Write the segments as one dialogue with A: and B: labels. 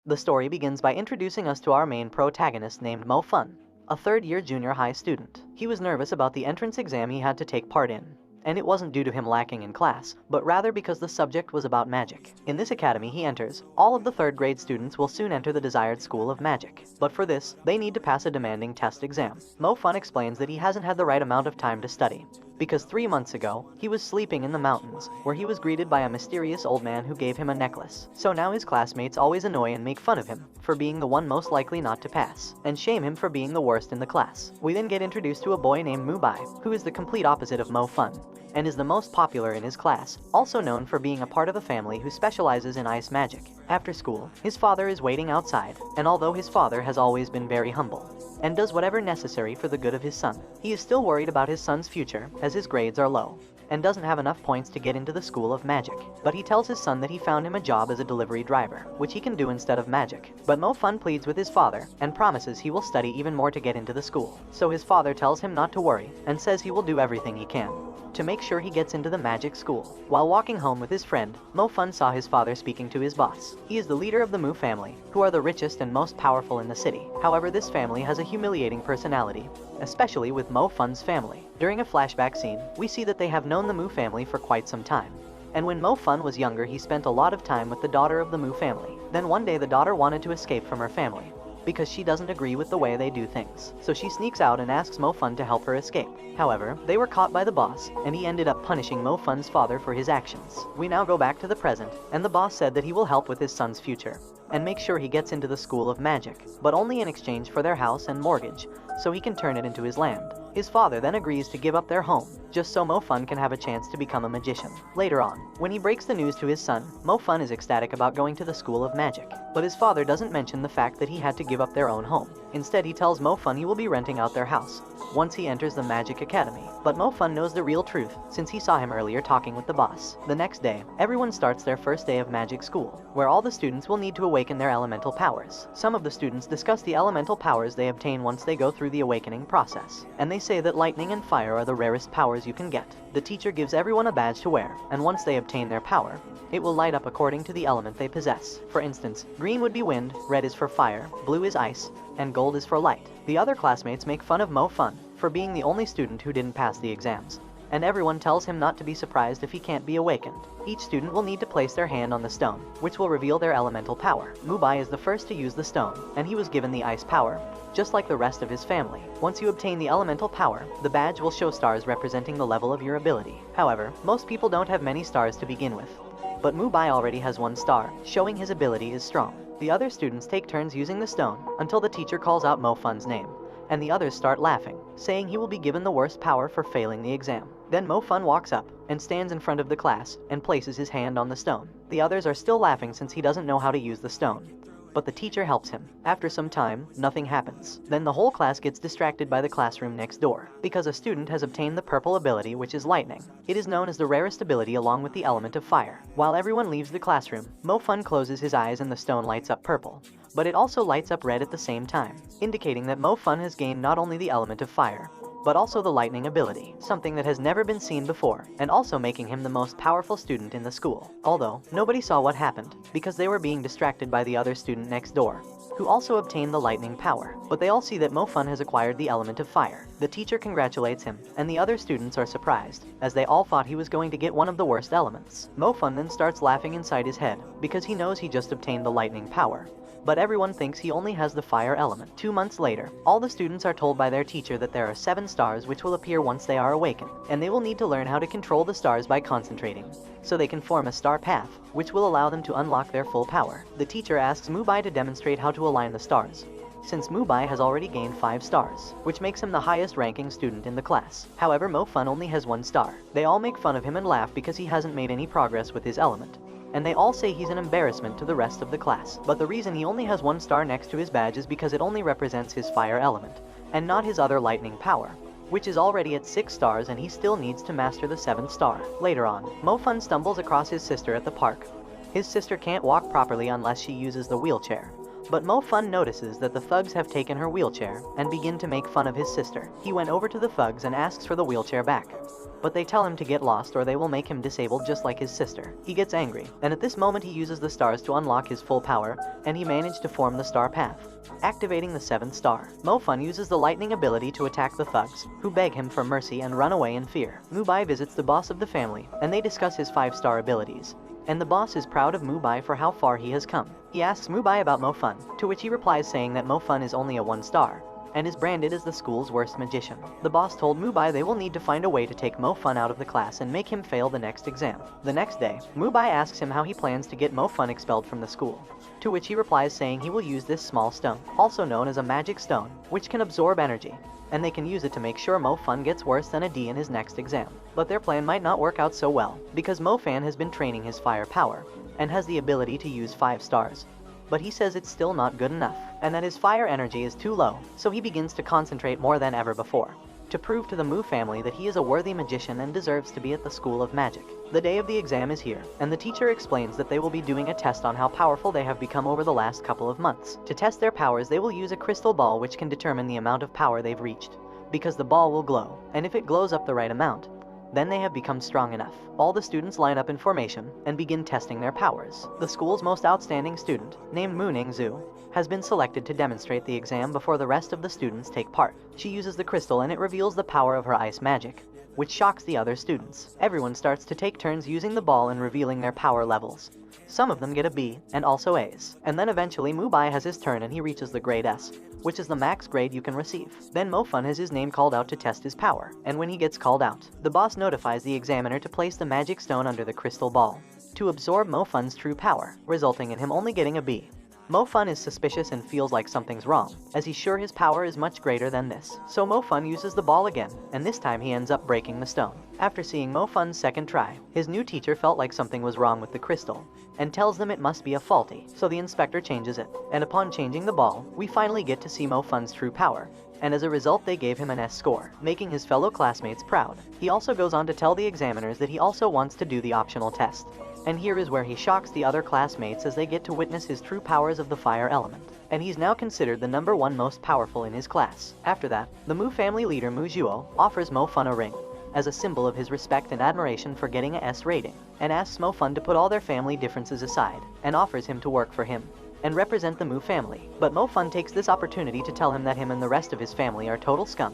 A: The story begins by introducing us to our main protagonist named Mo Fun, a third-year junior high student. He was nervous about the entrance exam he had to take part in. And it wasn't due to him lacking in class, but rather because the subject was about magic. In this academy he enters, all of the third-grade students will soon enter the desired school of magic. But for this, they need to pass a demanding test exam. Mo Fun explains that he hasn't had the right amount of time to study, because 3 months ago, he was sleeping in the mountains, where he was greeted by a mysterious old man who gave him a necklace. So now his classmates always annoy and make fun of him for being the one most likely not to pass, and shame him for being the worst in the class. We then get introduced to a boy named Mubai, who is the complete opposite of Mo Fun, and is the most popular in his class, also known for being a part of a family who specializes in ice magic. After school, his father is waiting outside, and although his father has always been very humble, and does whatever necessary for the good of his son, he is still worried about his son's future, as his grades are low, and doesn't have enough points to get into the school of magic. But he tells his son that he found him a job as a delivery driver, which he can do instead of magic. But Mo Fun pleads with his father, and promises he will study even more to get into the school. So his father tells him not to worry, and says he will do everything he can to make sure he gets into the magic school. While walking home with his friend, Mo Fun saw his father speaking to his boss. He is the leader of the Mu family, who are the richest and most powerful in the city. However, this family has a humiliating personality, especially with Mo Fun's family. During a flashback scene, we see that they have known the Mu family for quite some time. And when Mo Fun was younger, he spent a lot of time with the daughter of the Mu family. Then one day the daughter wanted to escape from her family, because she doesn't agree with the way they do things. So she sneaks out and asks Mo Fun to help her escape. However, they were caught by the boss, and he ended up punishing Mo Fun's father for his actions. We now go back to the present, and the boss said that he will help with his son's future, and make sure he gets into the school of magic, but only in exchange for their house and mortgage, so he can turn it into his land. His father then agrees to give up their home, just so Mo Fun can have a chance to become a magician. Later on, when he breaks the news to his son, Mo Fun is ecstatic about going to the school of magic. But his father doesn't mention the fact that he had to give up their own home. Instead, he tells Mo Fun he will be renting out their house once he enters the magic academy. But Mo Fun knows the real truth, since he saw him earlier talking with the boss. The next day, everyone starts their first day of magic school, where all the students will need to awaken their elemental powers. Some of the students discuss the elemental powers they obtain once they go through the awakening process, and they say that lightning and fire are the rarest powers you can get. The teacher gives everyone a badge to wear, and once they obtain their power, it will light up according to the element they possess. For instance, green would be wind, red is for fire, blue is ice, and gold is for light. The other classmates make fun of Mo Fun for being the only student who didn't pass the exams, and everyone tells him not to be surprised if he can't be awakened. Each student will need to place their hand on the stone, which will reveal their elemental power. Mubai is the first to use the stone, and he was given the ice power, just like the rest of his family. Once you obtain the elemental power, the badge will show stars representing the level of your ability. However, most people don't have many stars to begin with, but Mubai already has 1 star, showing his ability is strong. The other students take turns using the stone, until the teacher calls out Mo Fun's name, and the others start laughing, saying he will be given the worst power for failing the exam. Then Mo Fun walks up, and stands in front of the class, and places his hand on the stone. The others are still laughing since he doesn't know how to use the stone, but the teacher helps him. After some time, nothing happens. Then the whole class gets distracted by the classroom next door, because a student has obtained the purple ability, which is lightning. It is known as the rarest ability along with the element of fire. While everyone leaves the classroom, Mo Fun closes his eyes and the stone lights up purple, but it also lights up red at the same time, indicating that Mo Fun has gained not only the element of fire, but also the lightning ability, something that has never been seen before, and also making him the most powerful student in the school. Although, nobody saw what happened, because they were being distracted by the other student next door, who also obtained the lightning power. But they all see that Mo Fun has acquired the element of fire. The teacher congratulates him, and the other students are surprised, as they all thought he was going to get one of the worst elements. Mo Fun then starts laughing inside his head, because he knows he just obtained the lightning power, but everyone thinks he only has the fire element. 2 months later, all the students are told by their teacher that there are 7 stars which will appear once they are awakened, and they will need to learn how to control the stars by concentrating, so they can form a star path, which will allow them to unlock their full power. The teacher asks Mubai to demonstrate how to align the stars, since Mubai has already gained 5 stars, which makes him the highest ranking student in the class. However, Mo Fun only has 1 star. They all make fun of him and laugh because he hasn't made any progress with his element, and they all say he's an embarrassment to the rest of the class. But the reason he only has 1 star next to his badge is because it only represents his fire element, and not his other lightning power, which is already at 6 stars, and he still needs to master the 7th star. Later on, Mo Fun stumbles across his sister at the park. His sister can't walk properly unless she uses the wheelchair, But Mo Fun notices that the thugs have taken her wheelchair and begin to make fun of his sister. He went over to the thugs and asks for the wheelchair back, but they tell him to get lost or they will make him disabled just like his sister. He gets angry, and at this moment he uses the stars to unlock his full power, and he managed to form the star path, activating the 7th star. Mo Fun uses the lightning ability to attack the thugs, who beg him for mercy and run away in fear. Mubai visits the boss of the family, and they discuss his 5-star abilities, and the boss is proud of Mubai for how far he has come. He asks Mubai about Mo Fun, to which he replies saying that Mo Fun is only a 1-star, and is branded as the school's worst magician. The boss told Mubai they will need to find a way to take Mo Fun out of the class and make him fail the next exam. The next day, Mubai asks him how he plans to get Mo Fun expelled from the school, to which he replies saying he will use this small stone, also known as a magic stone, which can absorb energy, and they can use it to make sure Mo Fun gets worse than a D in his next exam. But their plan might not work out so well, because Mo Fan has been training his fire power, and has the ability to use 5 stars. But he says it's still not good enough, and that his fire energy is too low, so he begins to concentrate more than ever before, to prove to the Mu family that he is a worthy magician and deserves to be at the School of Magic. The day of the exam is here, and the teacher explains that they will be doing a test on how powerful they have become over the last couple of months. To test their powers, they will use a crystal ball which can determine the amount of power they've reached, because the ball will glow, and if it glows up the right amount, then they have become strong enough. All the students line up in formation and begin testing their powers. The school's most outstanding student, named Mooning Zhu, has been selected to demonstrate the exam before the rest of the students take part. She uses the crystal and it reveals the power of her ice magic, which shocks the other students. Everyone starts to take turns using the ball and revealing their power levels. Some of them get a B, and also A's. And then eventually Mubai has his turn and he reaches the grade S, which is the max grade you can receive. Then Mo Fun has his name called out to test his power, and when he gets called out, the boss notifies the examiner to place the magic stone under the crystal ball, to absorb Mo Fun's true power, resulting in him only getting a B. Mo Fun is suspicious and feels like something's wrong, as he's sure his power is much greater than this. So Mo Fun uses the ball again, and this time he ends up breaking the stone. After seeing Mo Fun's second try, his new teacher felt like something was wrong with the crystal, and tells them it must be a faulty, so the inspector changes it. And upon changing the ball, we finally get to see Mo Fun's true power, and as a result they gave him an S score, making his fellow classmates proud. He also goes on to tell the examiners that he also wants to do the optional test. And here is where he shocks the other classmates as they get to witness his true powers of the fire element. And he's now considered the #1 most powerful in his class. After that, the Mu family leader Mu Zhuo offers Mo Fun a ring, as a symbol of his respect and admiration for getting a S rating, and asks Mo Fun to put all their family differences aside, and offers him to work for him and represent the Mu family. But Mo Fun takes this opportunity to tell him that him and the rest of his family are total scum,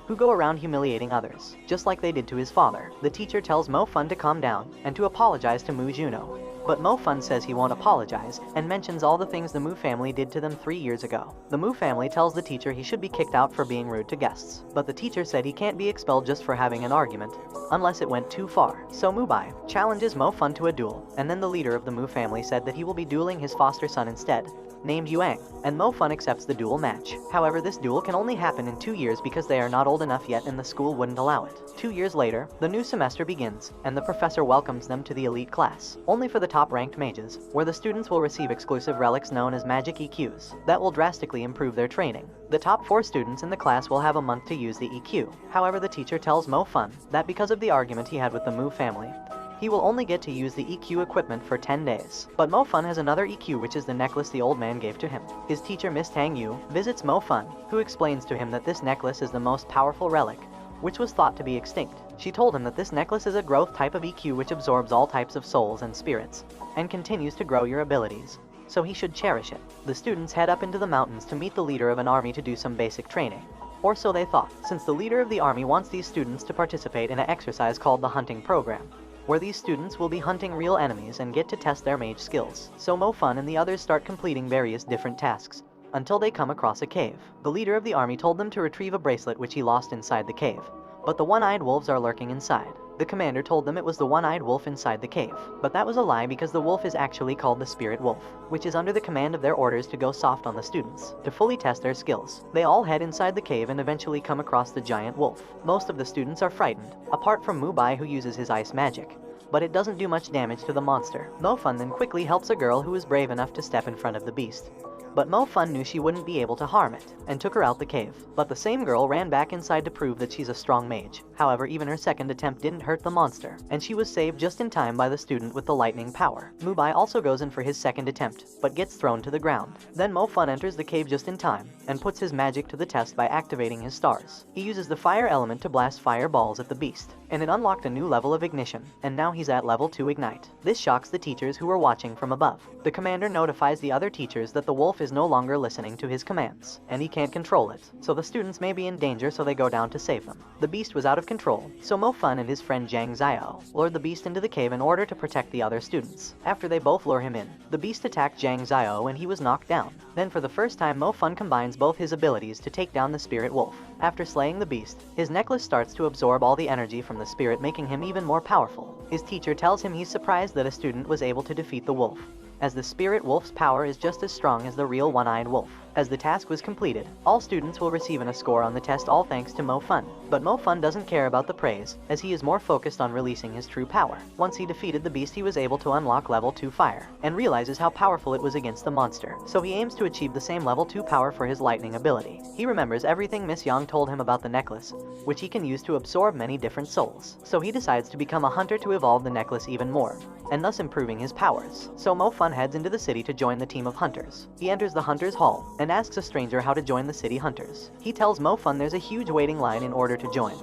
A: who go around humiliating others, just like they did to his father. The teacher tells Mo Fun to calm down and to apologize to Mu Juno. But Mo Fun says he won't apologize, and mentions all the things the Mu family did to them 3 years ago. The Mu family tells the teacher he should be kicked out for being rude to guests, but the teacher said he can't be expelled just for having an argument, unless it went too far. So Mubai challenges Mo Fun to a duel, and then the leader of the Mu family said that he will be dueling his foster son instead, named Yuang, and Mo Fun accepts the duel match. However, this duel can only happen in 2 years because they are not old enough yet and the school wouldn't allow it. 2 years later, the new semester begins, and the professor welcomes them to the elite class, only for the top-ranked mages, where the students will receive exclusive relics known as magic EQs that will drastically improve their training. The top 4 students in the class will have a month to use the EQ. However, the teacher tells Mo Fun that because of the argument he had with the Mu family, he will only get to use the EQ equipment for 10 days. But Mo Fun has another EQ, which is the necklace the old man gave to him. His teacher, Miss Tang Yu, visits Mo Fun, who explains to him that this necklace is the most powerful relic, which was thought to be extinct. She told him that this necklace is a growth type of EQ which absorbs all types of souls and spirits, and continues to grow your abilities, so he should cherish it. The students head up into the mountains to meet the leader of an army to do some basic training. Or so they thought, since the leader of the army wants these students to participate in an exercise called the hunting program, where these students will be hunting real enemies and get to test their mage skills. So Mo Fun and the others start completing various different tasks, until they come across a cave. The leader of the army told them to retrieve a bracelet which he lost inside the cave, but the one-eyed wolves are lurking inside. The commander told them it was the one-eyed wolf inside the cave, but that was a lie because the wolf is actually called the spirit wolf, which is under the command of their orders to go soft on the students, to fully test their skills. They all head inside the cave and eventually come across the giant wolf. Most of the students are frightened, apart from Mubai who uses his ice magic, but it doesn't do much damage to the monster. Mo Fun then quickly helps a girl who is brave enough to step in front of the beast, but Mo Fun knew she wouldn't be able to harm it, and took her out the cave. But the same girl ran back inside to prove that she's a strong mage. However, even her second attempt didn't hurt the monster, and she was saved just in time by the student with the lightning power. Mubai also goes in for his second attempt, but gets thrown to the ground. Then Mo Fun enters the cave just in time, and puts his magic to the test by activating his stars. He uses the fire element to blast fireballs at the beast, and it unlocked a new level of ignition, and now he's at level 2 ignite. This shocks the teachers who were watching from above. The commander notifies the other teachers that the wolf is no longer listening to his commands, and he can't control it, so the students may be in danger, so they go down to save them. The beast was out of control, so Mo Fun and his friend Zhang Xiao lured the beast into the cave in order to protect the other students. After they both lure him in, the beast attacked Zhang Xiao and he was knocked down. Then for the first time, Mo Fun combines both his abilities to take down the spirit wolf. After slaying the beast, his necklace starts to absorb all the energy from the spirit, making him even more powerful. His teacher tells him he's surprised that a student was able to defeat the wolf, as the spirit wolf's power is just as strong as the real one-eyed wolf. As the task was completed, all students will receive a score on the test, all thanks to Mo Fun. But Mo Fun doesn't care about the praise, as he is more focused on releasing his true power. Once he defeated the beast, he was able to unlock level 2 fire, and realizes how powerful it was against the monster, so he aims to achieve the same level 2 power for his lightning ability. He remembers everything Miss Yang told him about the necklace, which he can use to absorb many different souls, so he decides to become a hunter to evolve the necklace even more, and thus improving his powers. So Mo Fun heads into the city to join the team of hunters. He enters the Hunters Hall, and asks a stranger how to join the city hunters. He tells Mo Fun there's a huge waiting line in order to join,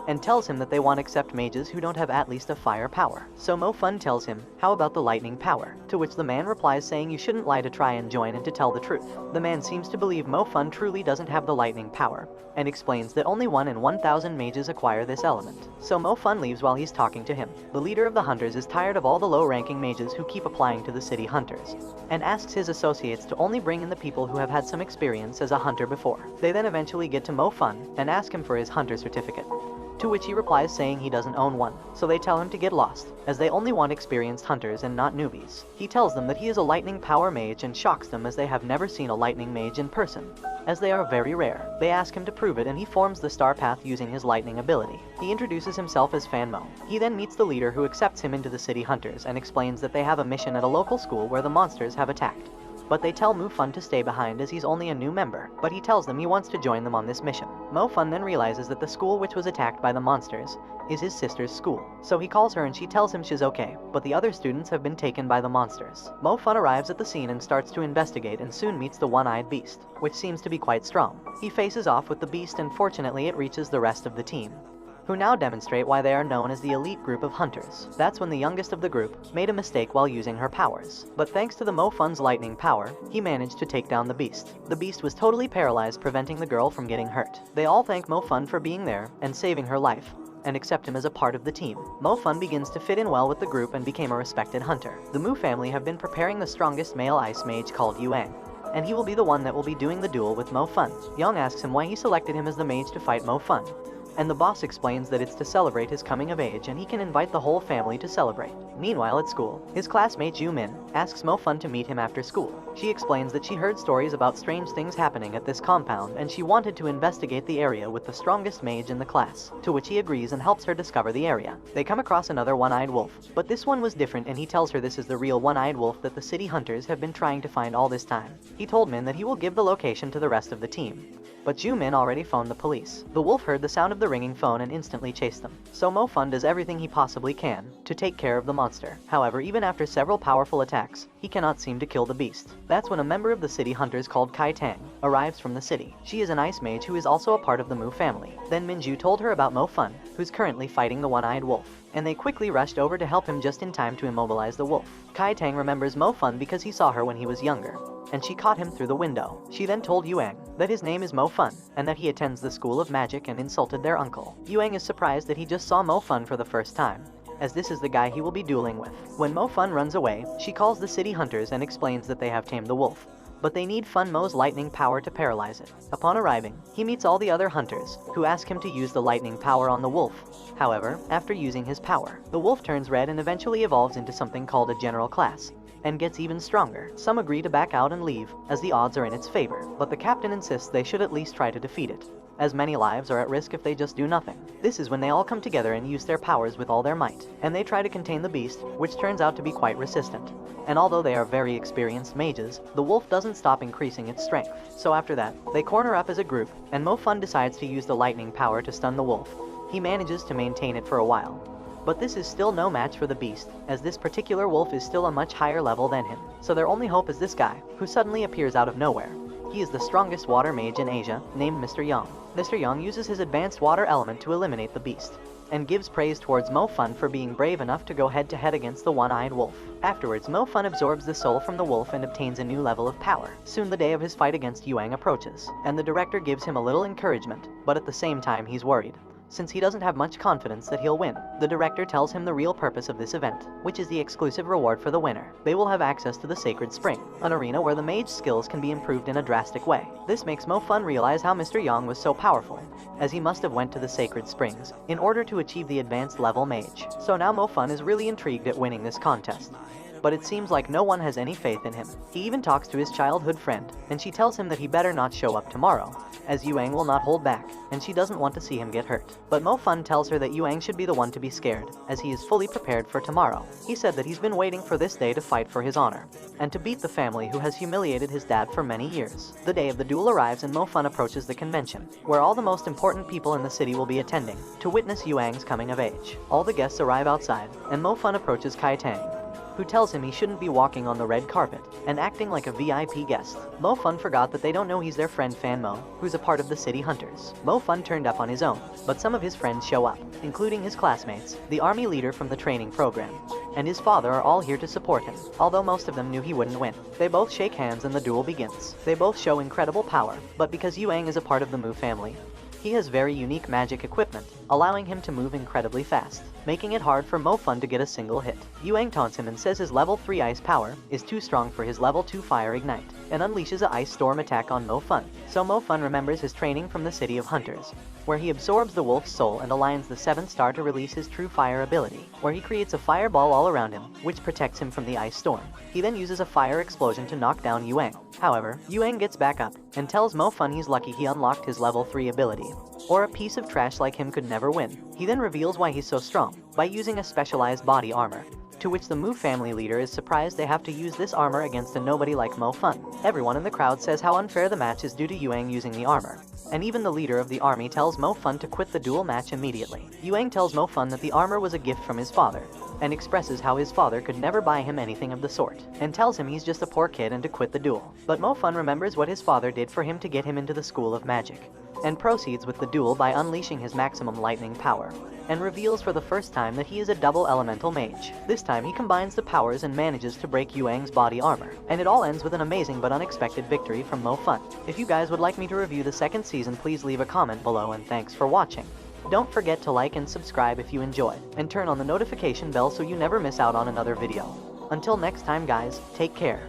A: and tells him that they won't accept mages who don't have at least a fire power. So Mo Fun tells him, how about the lightning power? To which the man replies saying you shouldn't lie to try and join and to tell the truth. The man seems to believe Mo Fun truly doesn't have the lightning power, and explains that only 1 in 1,000 mages acquire this element. So Mo Fun leaves while he's talking to him. The leader of the hunters is tired of all the low-ranking mages who keep applying to the city hunters, and asks his associates to only bring in the people who have had some experience as a hunter before. They then eventually get to Mo Fun and ask him for his hunter certificate, to which he replies saying he doesn't own one, so they tell him to get lost, as they only want experienced hunters and not newbies. He tells them that he is a lightning power mage and shocks them as they have never seen a lightning mage in person, as they are very rare. They ask him to prove it and he forms the star path using his lightning ability. He introduces himself as Fan Mo. He then meets the leader who accepts him into the city hunters and explains that they have a mission at a local school where the monsters have attacked. But they tell Mo Fun to stay behind as he's only a new member, but he tells them he wants to join them on this mission. Mo Fun then realizes that the school which was attacked by the monsters is his sister's school, so he calls her and she tells him she's okay, but the other students have been taken by the monsters. Mo Fun arrives at the scene and starts to investigate and soon meets the one-eyed beast, which seems to be quite strong. He faces off with the beast and fortunately it reaches the rest of the team, who now demonstrate why they are known as the elite group of hunters. That's when the youngest of the group made a mistake while using her powers, but thanks to the Mo Fun's lightning power, he managed to take down the beast. The beast was totally paralyzed, preventing the girl from getting hurt. They all thank Mo Fun for being there and saving her life, and accept him as a part of the team. Mo Fun begins to fit in well with the group and became a respected hunter. The Mu family have been preparing the strongest male ice mage called Yuang, and he will be the one that will be doing the duel with Mo Fun. Yang asks him why he selected him as the mage to fight Mo Fun, and the boss explains that it's to celebrate his coming of age and he can invite the whole family to celebrate. Meanwhile at school, his classmate Ju Min asks Mo Fun to meet him after school. She explains that she heard stories about strange things happening at this compound and she wanted to investigate the area with the strongest mage in the class, to which he agrees and helps her discover the area. They come across another one-eyed wolf, but this one was different and he tells her this is the real one-eyed wolf that the city hunters have been trying to find all this time. He told Min that he will give the location to the rest of the team, but Ju Min already phoned the police. The wolf heard the sound of the ringing phone and instantly chased them. So Mo Fun does everything he possibly can to take care of the monster. However, even after several powerful attacks, he cannot seem to kill the beast. That's when a member of the city hunters called Kai Tang arrives from the city. She is an ice mage who is also a part of the Mu family. Then Minju told her about Mo Fun, who's currently fighting the one-eyed wolf, and they quickly rushed over to help him just in time to immobilize the wolf. Kai Tang remembers Mo Fun because he saw her when he was younger, and she caught him through the window. She then told Yuang that his name is Mo Fun, and that he attends the School of Magic and insulted their uncle. Yuang is surprised that he just saw Mo Fun for the first time, as this is the guy he will be dueling with. When Mo Fun runs away, she calls the city hunters and explains that they have tamed the wolf, but they need Fun Mo's lightning power to paralyze it. Upon arriving, he meets all the other hunters, who ask him to use the lightning power on the wolf. However, after using his power, the wolf turns red and eventually evolves into something called a general class, and gets even stronger. Some agree to back out and leave, as the odds are in its favor, but the captain insists they should at least try to defeat it. as many lives are at risk if they just do nothing. This is when they all come together and use their powers with all their might, and they try to contain the beast, which turns out to be quite resistant. And although they are very experienced mages, the wolf doesn't stop increasing its strength. So after that, they corner up as a group, and Mofun decides to use the lightning power to stun the wolf. He manages to maintain it for a while. But this is still no match for the beast, as this particular wolf is still a much higher level than him. So their only hope is this guy, who suddenly appears out of nowhere. He is the strongest water mage in Asia, named Mr. Yang. Mr. Yang uses his advanced water element to eliminate the beast, and gives praise towards Mofun for being brave enough to go head-to-head against the one-eyed wolf. Afterwards, Mofun absorbs the soul from the wolf and obtains a new level of power. Soon the day of his fight against Yuang approaches, and the director gives him a little encouragement, but at the same time he's worried, since he doesn't have much confidence that he'll win. The director tells him the real purpose of this event, which is the exclusive reward for the winner. They will have access to the Sacred Spring, an arena where the mage's skills can be improved in a drastic way. This makes Mofun realize how Mr. Yang was so powerful, as he must have went to the Sacred Springs in order to achieve the advanced level mage. So now Mofun is really intrigued at winning this contest. But it seems like no one has any faith in him. He even talks to his childhood friend, and she tells him that he better not show up tomorrow, as Yuang will not hold back, and she doesn't want to see him get hurt. But Mofun tells her that Yuang should be the one to be scared, as he is fully prepared for tomorrow. He said that he's been waiting for this day to fight for his honor, and to beat the family who has humiliated his dad for many years. The day of the duel arrives and Mofun approaches the convention, where all the most important people in the city will be attending, to witness Yuang's coming of age. All the guests arrive outside, and Mofun approaches Kai Tang, who tells him he shouldn't be walking on the red carpet and acting like a VIP guest. Mofun forgot that they don't know he's their friend Fan Mo, who's a part of the city hunters. Mofun turned up on his own, but some of his friends show up, including his classmates, the army leader from the training program, and his father are all here to support him, although most of them knew he wouldn't win. They both shake hands and the duel begins. They both show incredible power, but because Yuang is a part of the Mu family, he has very unique magic equipment, allowing him to move incredibly fast, making it hard for Mofun to get a single hit. Yuang taunts him and says his level 3 ice power is too strong for his level 2 fire ignite, and unleashes a ice storm attack on Mofun. So Mofun remembers his training from the City of Hunters, where he absorbs the wolf's soul and aligns the 7th star to release his true fire ability, where he creates a fireball all around him, which protects him from the ice storm. He then uses a fire explosion to knock down Yuang. However, Yuang gets back up and tells Mofun he's lucky he unlocked his level 3 ability, or a piece of trash like him could never win. He then reveals why he's so strong, by using a specialized body armor, to which the Mu family leader is surprised they have to use this armor against a nobody like Mofun. Everyone in the crowd says how unfair the match is due to Yuang using the armor, and even the leader of the army tells Mofun to quit the duel match immediately. Yuang tells Mofun that the armor was a gift from his father, and expresses how his father could never buy him anything of the sort, and tells him he's just a poor kid and to quit the duel. But Mofun remembers what his father did for him to get him into the School of Magic, and proceeds with the duel by unleashing his maximum lightning power, and reveals for the first time that he is a double elemental mage. This time he combines the powers and manages to break Yuang's body armor, and it all ends with an amazing but unexpected victory from Mofun. If you guys would like me to review the second season, please leave a comment below, and thanks for watching. Don't forget to like and subscribe if you enjoyed, and turn on the notification bell so you never miss out on another video. Until next time guys, take care.